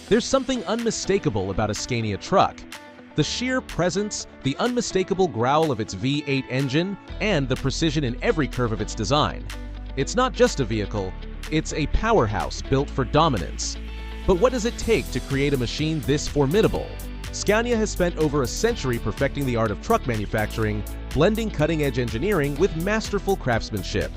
There's something unmistakable about a Scania truck. The sheer presence, the unmistakable growl of its V8 engine, and the precision in every curve of its design. It's not just a vehicle, it's a powerhouse built for dominance. But what does it take to create a machine this formidable? Scania has spent over a century perfecting the art of truck manufacturing, blending cutting-edge engineering with masterful craftsmanship.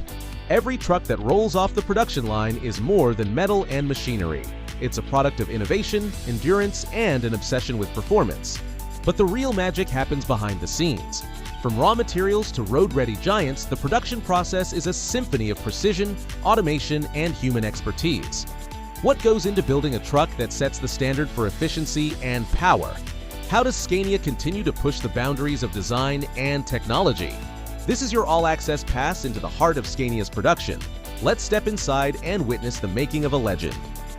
Every truck that rolls off the production line is more than metal and machinery. It's a product of innovation, endurance, and an obsession with performance. But the real magic happens behind the scenes. From raw materials to road-ready giants, the production process is a symphony of precision, automation, and human expertise. What goes into building a truck that sets the standard for efficiency and power? How does Scania continue to push the boundaries of design and technology? This is your all-access pass into the heart of Scania's production. Let's step inside and witness the making of a legend.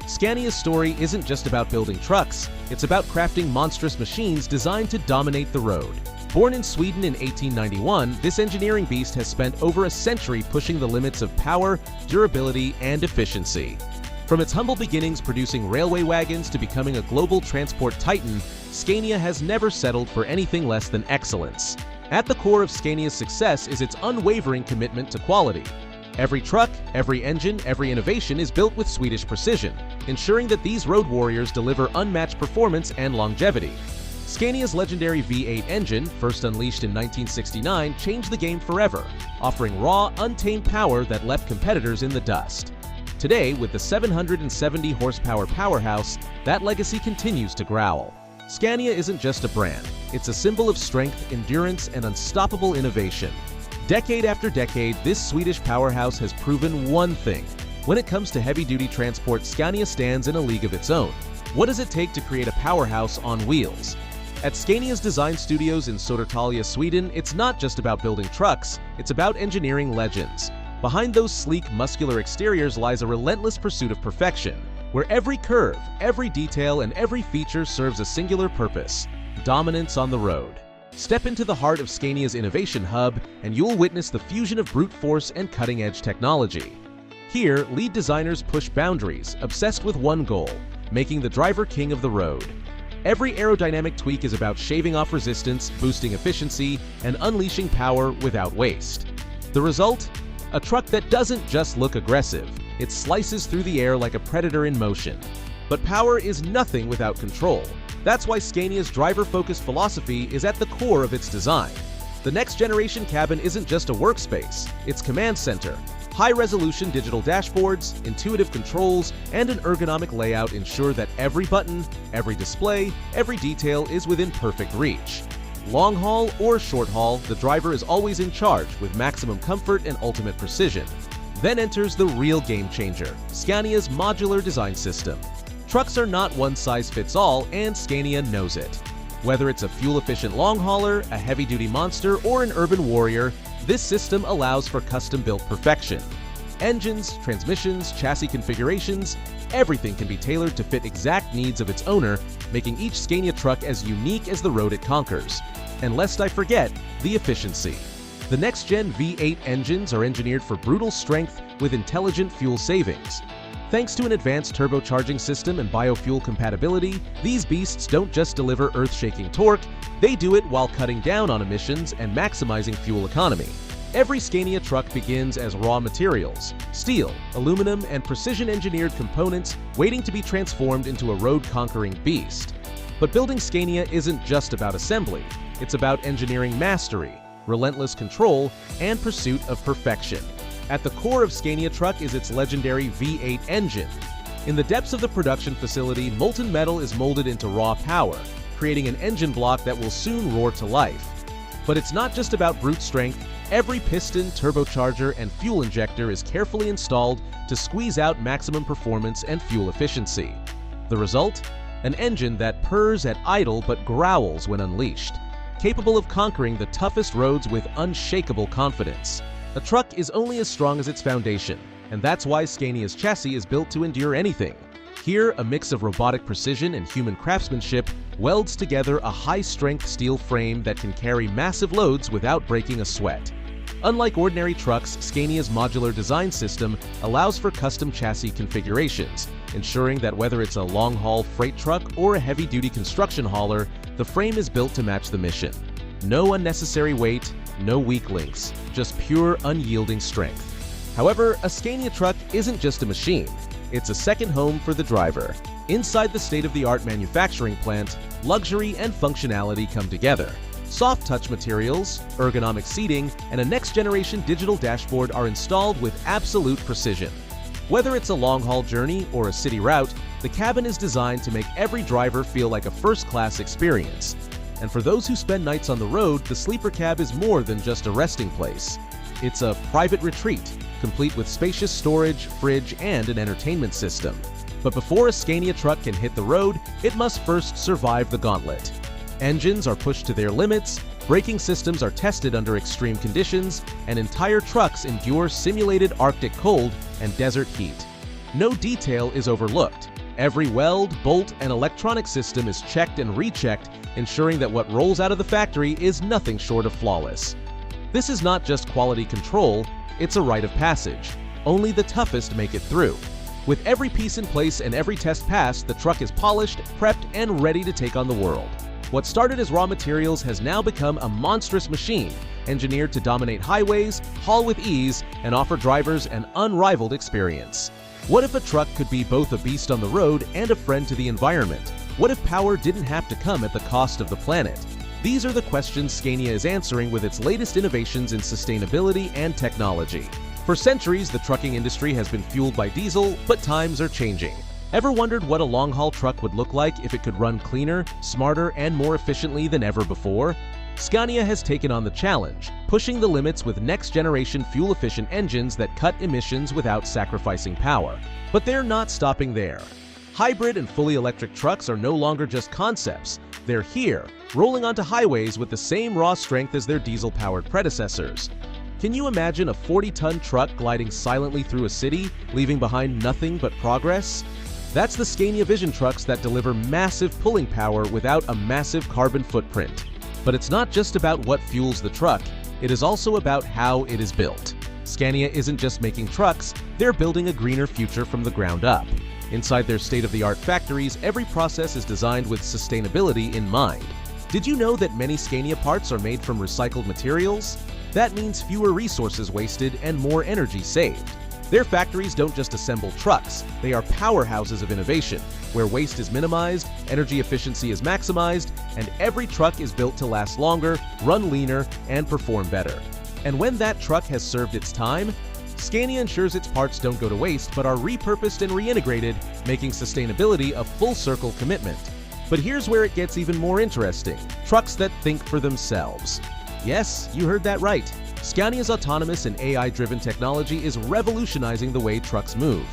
Scania's story isn't just about building trucks, it's about crafting monstrous machines designed to dominate the road. Born in Sweden in 1891, this engineering beast has spent over a century pushing the limits of power, durability, and efficiency. From its humble beginnings producing railway wagons to becoming a global transport titan, Scania has never settled for anything less than excellence. At the core of Scania's success is its unwavering commitment to quality. Every truck, every engine, every innovation is built with Swedish precision, ensuring that these road warriors deliver unmatched performance and longevity. Scania's legendary V8 engine, first unleashed in 1969, changed the game forever, offering raw, untamed power that left competitors in the dust. Today, with the 770 horsepower powerhouse, that legacy continues to growl. Scania isn't just a brand, it's a symbol of strength, endurance, and unstoppable innovation. Decade after decade, this Swedish powerhouse has proven one thing. When it comes to heavy-duty transport, Scania stands in a league of its own. What does it take to create a powerhouse on wheels? At Scania's design studios in Södertälje, Sweden, it's not just about building trucks, it's about engineering legends. Behind those sleek, muscular exteriors lies a relentless pursuit of perfection, where every curve, every detail, and every feature serves a singular purpose: dominance on the road. Step into the heart of Scania's innovation hub, and you'll witness the fusion of brute force and cutting-edge technology. Here, lead designers push boundaries, obsessed with one goal: making the driver king of the road. Every aerodynamic tweak is about shaving off resistance, boosting efficiency, and unleashing power without waste. The result? A truck that doesn't just look aggressive, it slices through the air like a predator in motion. But power is nothing without control. That's why Scania's driver-focused philosophy is at the core of its design. The next-generation cabin isn't just a workspace, it's command center. High-resolution digital dashboards, intuitive controls, and an ergonomic layout ensure that every button, every display, every detail is within perfect reach. Long haul or short haul, the driver is always in charge with maximum comfort and ultimate precision. Then enters the real game changer, Scania's modular design system. Trucks are not one-size-fits-all, and Scania knows it. Whether it's a fuel-efficient long hauler, a heavy-duty monster, or an urban warrior, this system allows for custom-built perfection. Engines, transmissions, chassis configurations, everything can be tailored to fit exact needs of its owner, making each Scania truck as unique as the road it conquers. And lest I forget, the efficiency. The next-gen V8 engines are engineered for brutal strength with intelligent fuel savings. Thanks to an advanced turbocharging system and biofuel compatibility, these beasts don't just deliver earth-shaking torque, they do it while cutting down on emissions and maximizing fuel economy. Every Scania truck begins as raw materials: steel, aluminum, and precision-engineered components waiting to be transformed into a road-conquering beast. But building Scania isn't just about assembly, it's about engineering mastery, relentless control, and pursuit of perfection. At the core of Scania truck is its legendary V8 engine. In the depths of the production facility, molten metal is molded into raw power, creating an engine block that will soon roar to life. But it's not just about brute strength. Every piston, turbocharger, and fuel injector is carefully installed to squeeze out maximum performance and fuel efficiency. The result? An engine that purrs at idle but growls when unleashed, capable of conquering the toughest roads with unshakable confidence. A truck is only as strong as its foundation, and that's why Scania's chassis is built to endure anything. Here, a mix of robotic precision and human craftsmanship welds together a high-strength steel frame that can carry massive loads without breaking a sweat. Unlike ordinary trucks, Scania's modular design system allows for custom chassis configurations, ensuring that whether it's a long-haul freight truck or a heavy-duty construction hauler, the frame is built to match the mission. No unnecessary weight, no weak links, just pure unyielding strength. However, a Scania truck isn't just a machine. It's a second home for the driver. Inside the state-of-the-art manufacturing plant, luxury and functionality come together. Soft touch materials, ergonomic seating, and a next-generation digital dashboard are installed with absolute precision. Whether it's a long-haul journey or a city route, the cabin is designed to make every driver feel like a first-class experience. And for those who spend nights on the road, the sleeper cab is more than just a resting place. It's a private retreat, complete with spacious storage, fridge, and an entertainment system. But before a Scania truck can hit the road, it must first survive the gauntlet. Engines are pushed to their limits, braking systems are tested under extreme conditions, and entire trucks endure simulated Arctic cold and desert heat. No detail is overlooked. Every weld, bolt, and electronic system is checked and rechecked, ensuring that what rolls out of the factory is nothing short of flawless. This is not just quality control, it's a rite of passage. Only the toughest make it through. With every piece in place and every test passed, the truck is polished, prepped, and ready to take on the world. What started as raw materials has now become a monstrous machine, engineered to dominate highways, haul with ease, and offer drivers an unrivaled experience. What if a truck could be both a beast on the road and a friend to the environment? What if power didn't have to come at the cost of the planet? These are the questions Scania is answering with its latest innovations in sustainability and technology. For centuries, the trucking industry has been fueled by diesel, but times are changing. Ever wondered what a long-haul truck would look like if it could run cleaner, smarter, and more efficiently than ever before? Scania has taken on the challenge, pushing the limits with next-generation fuel-efficient engines that cut emissions without sacrificing power. But they're not stopping there. Hybrid and fully electric trucks are no longer just concepts. They're here, rolling onto highways with the same raw strength as their diesel-powered predecessors. Can you imagine a 40-ton truck gliding silently through a city, leaving behind nothing but progress? That's the Scania Vision trucks that deliver massive pulling power without a massive carbon footprint. But it's not just about what fuels the truck, it is also about how it is built. Scania isn't just making trucks, they're building a greener future from the ground up. Inside their state-of-the-art factories, every process is designed with sustainability in mind. Did you know that many Scania parts are made from recycled materials? That means fewer resources wasted and more energy saved. Their factories don't just assemble trucks, they are powerhouses of innovation, where waste is minimized, energy efficiency is maximized, and every truck is built to last longer, run leaner, and perform better. And when that truck has served its time, Scania ensures its parts don't go to waste but are repurposed and reintegrated, making sustainability a full-circle commitment. But here's where it gets even more interesting: trucks that think for themselves. Yes, you heard that right. Scania's autonomous and AI-driven technology is revolutionizing the way trucks move.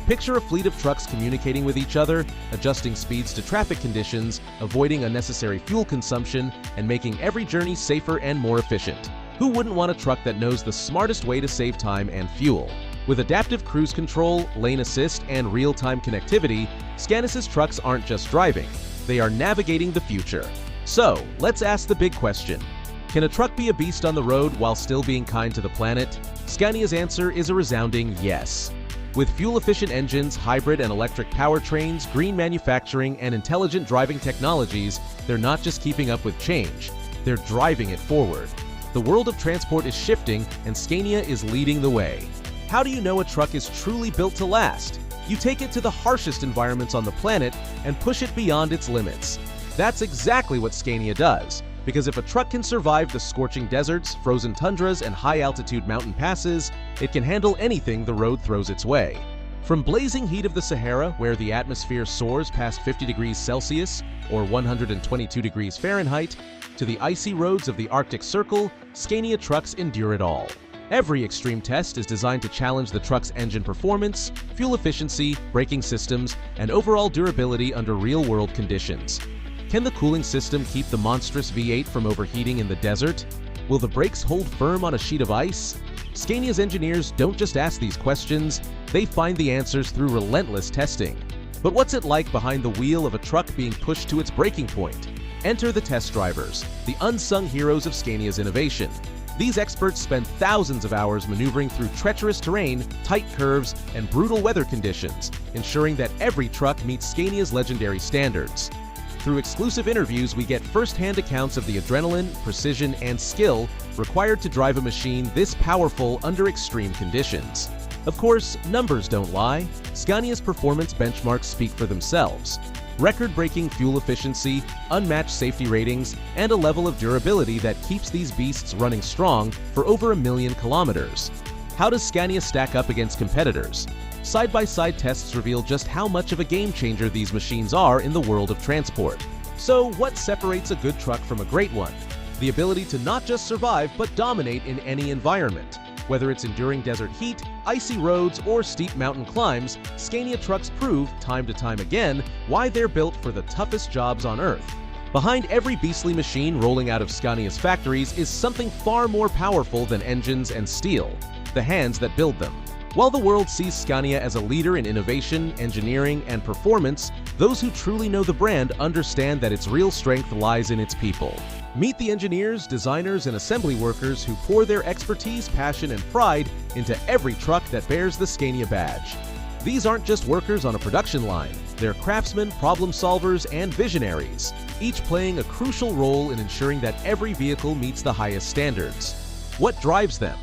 Picture a fleet of trucks communicating with each other, adjusting speeds to traffic conditions, avoiding unnecessary fuel consumption, and making every journey safer and more efficient. Who wouldn't want a truck that knows the smartest way to save time and fuel? With adaptive cruise control, lane assist, and real-time connectivity, Scania's trucks aren't just driving, they are navigating the future. So, let's ask the big question. Can a truck be a beast on the road while still being kind to the planet? Scania's answer is a resounding yes. With fuel-efficient engines, hybrid and electric powertrains, green manufacturing, and intelligent driving technologies, they're not just keeping up with change, they're driving it forward. The world of transport is shifting, and Scania is leading the way. How do you know a truck is truly built to last? You take it to the harshest environments on the planet and push it beyond its limits. That's exactly what Scania does, because if a truck can survive the scorching deserts, frozen tundras, and high-altitude mountain passes, it can handle anything the road throws its way. From blazing heat of the Sahara, where the atmosphere soars past 50 degrees Celsius or 122 degrees Fahrenheit, to the icy roads of the Arctic Circle, Scania trucks endure it all. Every extreme test is designed to challenge the truck's engine performance, fuel efficiency, braking systems, and overall durability under real-world conditions. Can the cooling system keep the monstrous V8 from overheating in the desert? Will the brakes hold firm on a sheet of ice? Scania's engineers don't just ask these questions, they find the answers through relentless testing. But what's it like behind the wheel of a truck being pushed to its breaking point? Enter the test drivers, the unsung heroes of Scania's innovation. These experts spend thousands of hours maneuvering through treacherous terrain, tight curves, and brutal weather conditions, ensuring that every truck meets Scania's legendary standards. Through exclusive interviews, we get first-hand accounts of the adrenaline, precision, and skill required to drive a machine this powerful under extreme conditions. Of course, numbers don't lie. Scania's performance benchmarks speak for themselves. Record-breaking fuel efficiency, unmatched safety ratings, and a level of durability that keeps these beasts running strong for over 1 million kilometers. How does Scania stack up against competitors? Side-by-side tests reveal just how much of a game-changer these machines are in the world of transport. So, what separates a good truck from a great one? The ability to not just survive, but dominate in any environment. Whether it's enduring desert heat, icy roads, or steep mountain climbs, Scania trucks prove, time to time again, why they're built for the toughest jobs on Earth. Behind every beastly machine rolling out of Scania's factories is something far more powerful than engines and steel: the hands that build them. While the world sees Scania as a leader in innovation, engineering, and performance, those who truly know the brand understand that its real strength lies in its people. Meet the engineers, designers, and assembly workers who pour their expertise, passion, and pride into every truck that bears the Scania badge. These aren't just workers on a production line. They're craftsmen, problem solvers, and visionaries, each playing a crucial role in ensuring that every vehicle meets the highest standards. What drives them?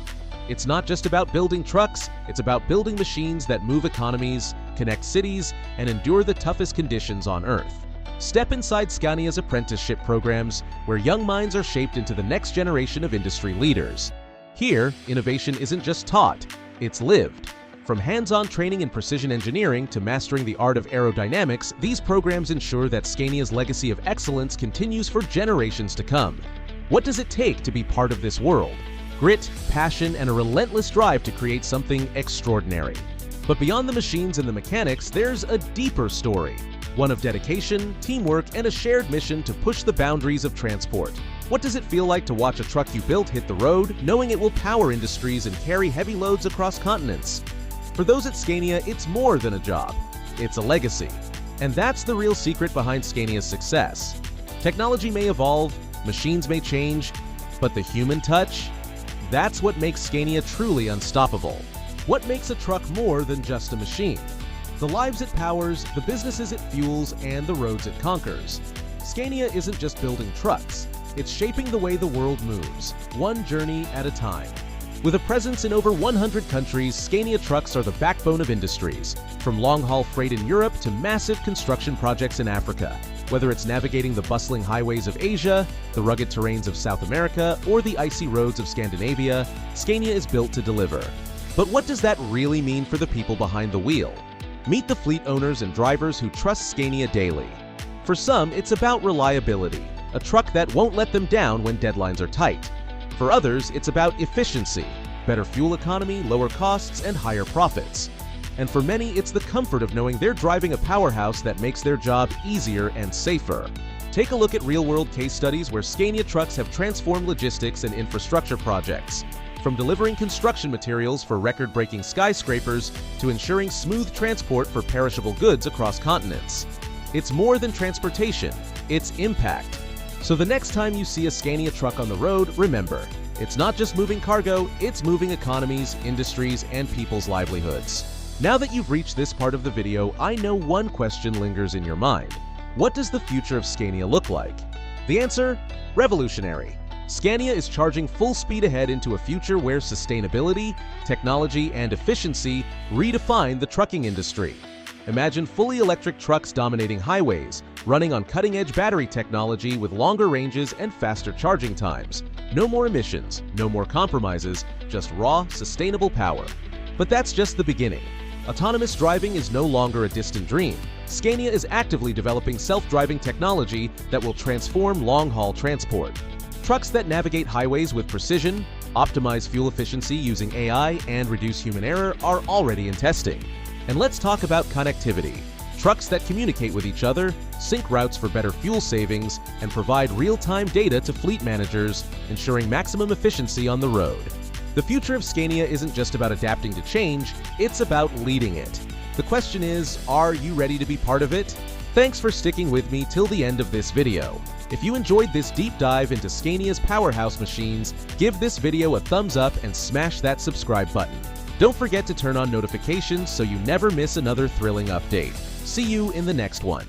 It's not just about building trucks, it's about building machines that move economies, connect cities, and endure the toughest conditions on Earth. Step inside Scania's apprenticeship programs, where young minds are shaped into the next generation of industry leaders. Here, innovation isn't just taught, it's lived. From hands-on training in precision engineering to mastering the art of aerodynamics, these programs ensure that Scania's legacy of excellence continues for generations to come. What does it take to be part of this world? Grit, passion, and a relentless drive to create something extraordinary. But beyond the machines and the mechanics, there's a deeper story. One of dedication, teamwork, and a shared mission to push the boundaries of transport. What does it feel like to watch a truck you built hit the road, knowing it will power industries and carry heavy loads across continents? For those at Scania, it's more than a job. It's a legacy. And that's the real secret behind Scania's success. Technology may evolve, machines may change, but the human touch? That's what makes Scania truly unstoppable. What makes a truck more than just a machine? The lives it powers, the businesses it fuels, and the roads it conquers. Scania isn't just building trucks, it's shaping the way the world moves, one journey at a time. With a presence in over 100 countries, Scania trucks are the backbone of industries, from long-haul freight in Europe to massive construction projects in Africa. Whether it's navigating the bustling highways of Asia, the rugged terrains of South America, or the icy roads of Scandinavia, Scania is built to deliver. But what does that really mean for the people behind the wheel? Meet the fleet owners and drivers who trust Scania daily. For some, it's about reliability, a truck that won't let them down when deadlines are tight. For others, it's about efficiency, better fuel economy, lower costs, and higher profits. And for many, it's the comfort of knowing they're driving a powerhouse that makes their job easier and safer. Take a look at real-world case studies where Scania trucks have transformed logistics and infrastructure projects. From delivering construction materials for record-breaking skyscrapers to ensuring smooth transport for perishable goods across continents. It's more than transportation, it's impact. So the next time you see a Scania truck on the road, remember, it's not just moving cargo, it's moving economies, industries, and people's livelihoods. Now that you've reached this part of the video, I know one question lingers in your mind. What does the future of Scania look like? The answer? Revolutionary. Scania is charging full speed ahead into a future where sustainability, technology, and efficiency redefine the trucking industry. Imagine fully electric trucks dominating highways, running on cutting-edge battery technology with longer ranges and faster charging times. No more emissions, no more compromises, just raw, sustainable power. But that's just the beginning. Autonomous driving is no longer a distant dream. Scania is actively developing self-driving technology that will transform long-haul transport. Trucks that navigate highways with precision, optimize fuel efficiency using AI, and reduce human error are already in testing. And let's talk about connectivity. Trucks that communicate with each other, sync routes for better fuel savings, and provide real-time data to fleet managers, ensuring maximum efficiency on the road. The future of Scania isn't just about adapting to change, it's about leading it. The question is, are you ready to be part of it? Thanks for sticking with me till the end of this video. If you enjoyed this deep dive into Scania's powerhouse machines, give this video a thumbs up and smash that subscribe button. Don't forget to turn on notifications so you never miss another thrilling update. See you in the next one.